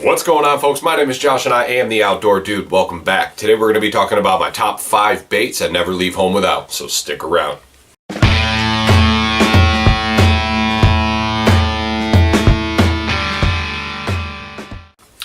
What's going on, folks? My name is Josh and I am the Outdoor Dude. Welcome back. Today we're going to be talking about my top 5 baits I never leave home without, so stick around.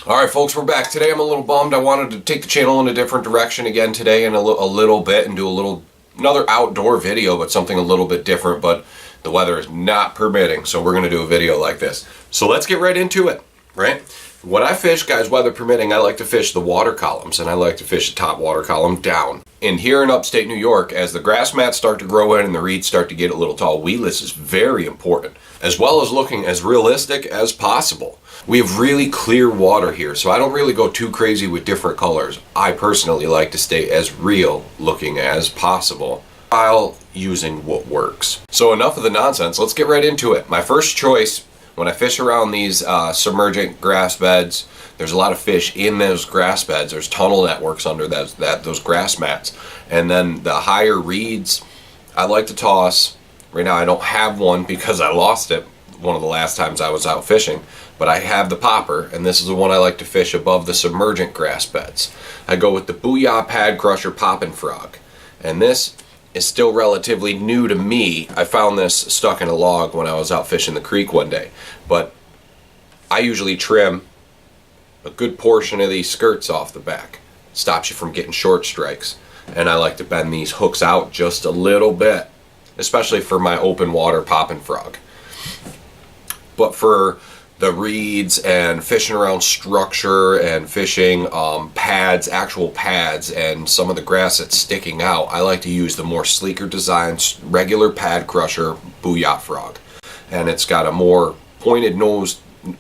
Alright folks, we're back. Today I'm a little bummed. I wanted to take the channel in a different direction again today in a little bit and do another outdoor video, but something a little bit different, but the weather is not permitting, so we're going to do a video like this. So let's get right into it, right? When I fish, guys, weather permitting, I like to fish the water columns, and I like to fish the top water column down. And here in upstate New York, as the grass mats start to grow in and the reeds start to get a little tall, weedless is very important, as well as looking as realistic as possible. We have really clear water here, so I don't really go too crazy with different colors. I personally like to stay as real looking as possible while using what works. So enough of the nonsense, let's get right into it. My first choice when I fish around these submergent grass beds, there's a lot of fish in those grass beds. There's tunnel networks under those grass mats. And then the higher reeds, I like to toss. Right now I don't have one because I lost it one of the last times I was out fishing. But I have the popper, and this is the one I like to fish above the submergent grass beds. I go with the Booyah Pad Crusher Poppin' Frog. And this is still relatively new to me. I found this stuck in a log when I was out fishing the creek one day. But I usually trim a good portion of these skirts off the back. Stops you from getting short strikes. And I like to bend these hooks out just a little bit, especially for my open water poppin' frog. But for the reeds and fishing around structure and fishing pads, actual pads, and some of the grass that's sticking out, I like to use the more sleeker designed regular pad crusher Booyah frog. And it's got a more pointed nose to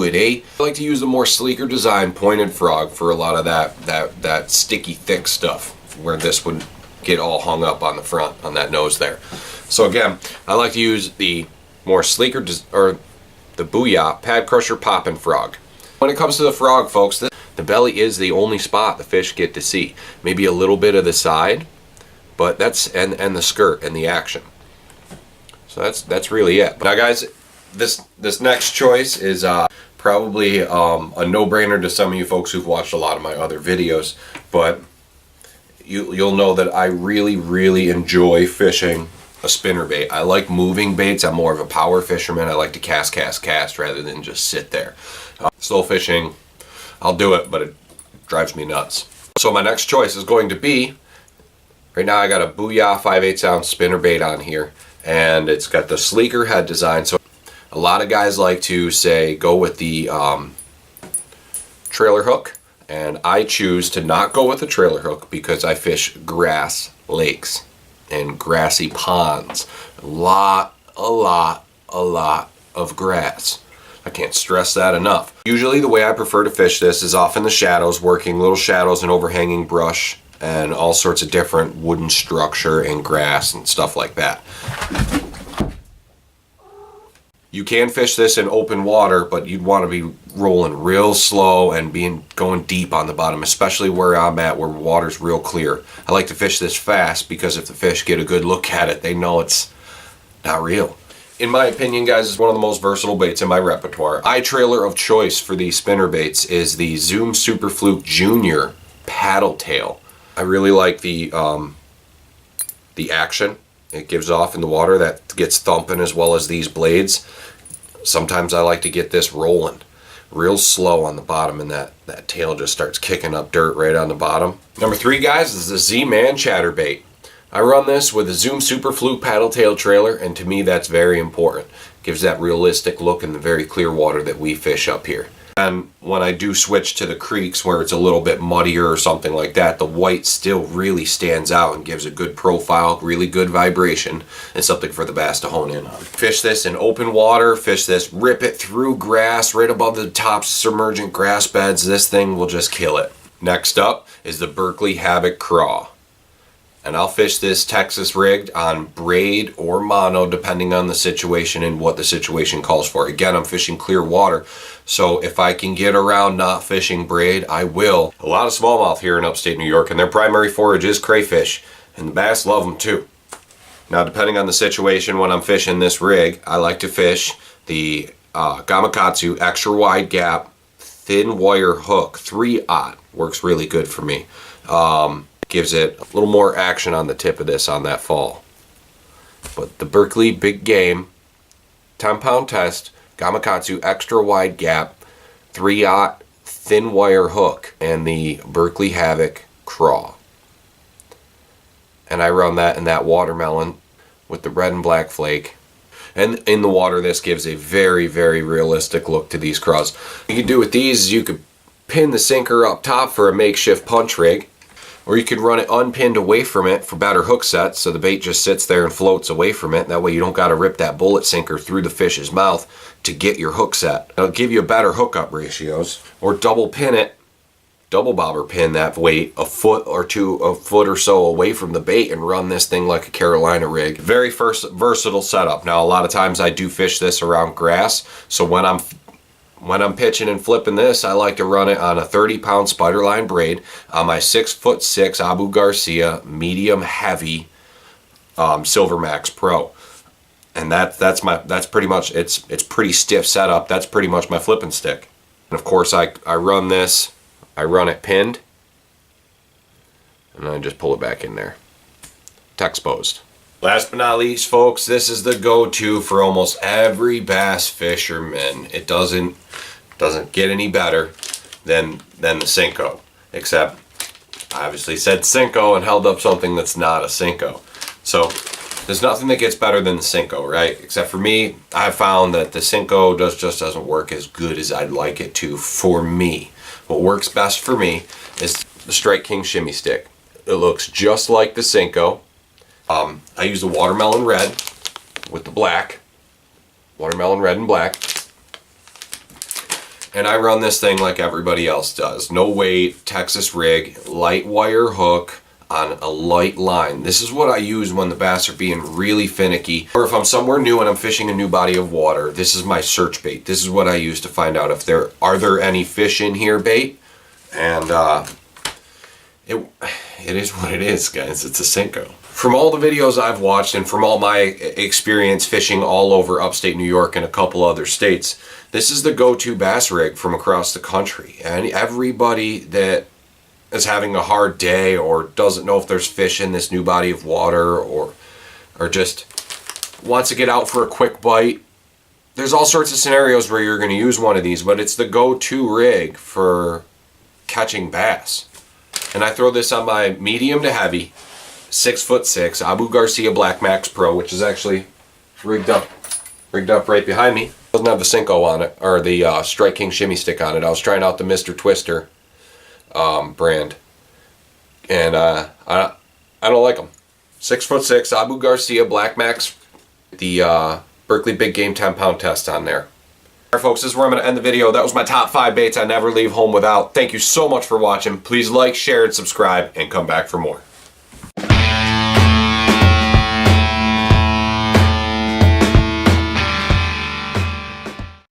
it, eh? I like to use the more sleeker design pointed frog for a lot of that sticky thick stuff where this would get all hung up on the front on that nose there. So again, I like to use the more sleeker or the Booyah Pad Crusher Poppin' Frog. When it comes to the frog, folks, the belly is the only spot the fish get to see. Maybe a little bit of the side, but that's and the skirt and the action. So that's really it. Now, guys, this next choice is probably a no-brainer to some of you folks who've watched a lot of my other videos, but you'll know that I really enjoy fishing a spinnerbait. I like moving baits. I'm more of a power fisherman. I like to cast rather than just sit there. Slow fishing, I'll do it, but it drives me nuts. So my next choice is going to be, right now I got a Booyah 5/8 ounce spinnerbait on here, and it's got the sleeker head design. So a lot of guys like to say go with the trailer hook, and I choose to not go with the trailer hook because I fish grass lakes and grassy ponds. A lot of grass. I can't stress that enough. Usually the way I prefer to fish this is off in the shadows, working little shadows and overhanging brush and all sorts of different wooden structure and grass and stuff like that. You can fish this in open water, but you'd want to be rolling real slow and going deep on the bottom, especially where I'm at, where water's real clear. I like to fish this fast because if the fish get a good look at it, they know it's not real. In my opinion, guys, it's one of the most versatile baits in my repertoire. Eye trailer of choice for these spinner baits is the Zoom Super Fluke Junior Paddle Tail. I really like the action it gives off in the water that gets thumping, as well as these blades. Sometimes I like to get this rolling real slow on the bottom, and that tail just starts kicking up dirt right on the bottom. Number 3, guys, is the Z-Man Chatterbait. I run this with a Zoom Super Fluke paddle tail trailer, and to me that's very important. Gives that realistic look in the very clear water that we fish up here. And when I do switch to the creeks where it's a little bit muddier or something like that, the white still really stands out and gives a good profile, really good vibration, and something for the bass to hone in on. Fish this in open water, fish this, rip it through grass right above the tops of submergent grass beds. This thing will just kill it. Next up is the Berkley Habit Craw. And I'll fish this Texas rigged on braid or mono depending on the situation and what the situation calls for. Again, I'm fishing clear water, so if I can get around not fishing braid, I will. A lot of smallmouth here in upstate New York, and their primary forage is crayfish, and the bass love them too. Now, depending on the situation when I'm fishing this rig, I like to fish the Gamakatsu extra wide gap thin wire hook 3/0 works really good for me. Gives it a little more action on the tip of this on that fall. But the Berkley Big Game 10-pound test Gamakatsu extra wide gap 3/0 thin wire hook and the Berkley Havoc craw. And I run that in that watermelon with the red and black flake. And in the water, this gives a very, very realistic look to these craws. What you can do with these is you could pin the sinker up top for a makeshift punch rig, or you could run it unpinned away from it for better hook sets, so the bait just sits there and floats away from it. That way you don't got to rip that bullet sinker through the fish's mouth to get your hook set. It'll give you better hookup ratios. Or double pin it, double bobber pin that weight a foot or so away from the bait and run this thing like a Carolina rig. Very versatile setup. Now a lot of times I do fish this around grass, so when I'm pitching and flipping this, I like to run it on a 30-pound spiderline braid on my 6'6" Abu Garcia medium heavy Silver Max Pro. And that's pretty much, it's pretty stiff setup. That's pretty much my flipping stick. And of course I run this, I run it pinned, and I just pull it back in there. Exposed. Last but not least, folks, this is the go-to for almost every bass fisherman. It doesn't get any better than the Senko, except I obviously said Senko and held up something that's not a Senko. So there's nothing that gets better than the Senko, right? Except for me, I've found that the Senko just doesn't work as good as I'd like it to for me. What works best for me is the Strike King shimmy stick. It looks just like the Senko. I use the watermelon red with the black. Watermelon red and black. And I run this thing like everybody else does. No weight, Texas rig, light wire hook on a light line. This is what I use when the bass are being really finicky. Or if I'm somewhere new and I'm fishing a new body of water, this is my search bait. This is what I use to find out if there are any fish in here bait. And it is what it is, guys. It's a Senko. From all the videos I've watched and from all my experience fishing all over upstate New York and a couple other states, this is the go-to bass rig from across the country. And everybody that is having a hard day or doesn't know if there's fish in this new body of water or just wants to get out for a quick bite, there's all sorts of scenarios where you're going to use one of these, but it's the go-to rig for catching bass. And I throw this on my medium to heavy 6'6" Abu Garcia Black Max Pro, which is actually rigged up right behind me. Doesn't have the Senko on it, or the Strike King shimmy stick on it. I was trying out the Mr. Twister brand, and I don't like them. 6'6" Abu Garcia Black Max, the Berkley Big Game 10-pound test on there. Alright folks, this is where I'm going to end the video. That was my top 5 baits I never leave home without. Thank you so much for watching. Please like, share, and subscribe, and come back for more.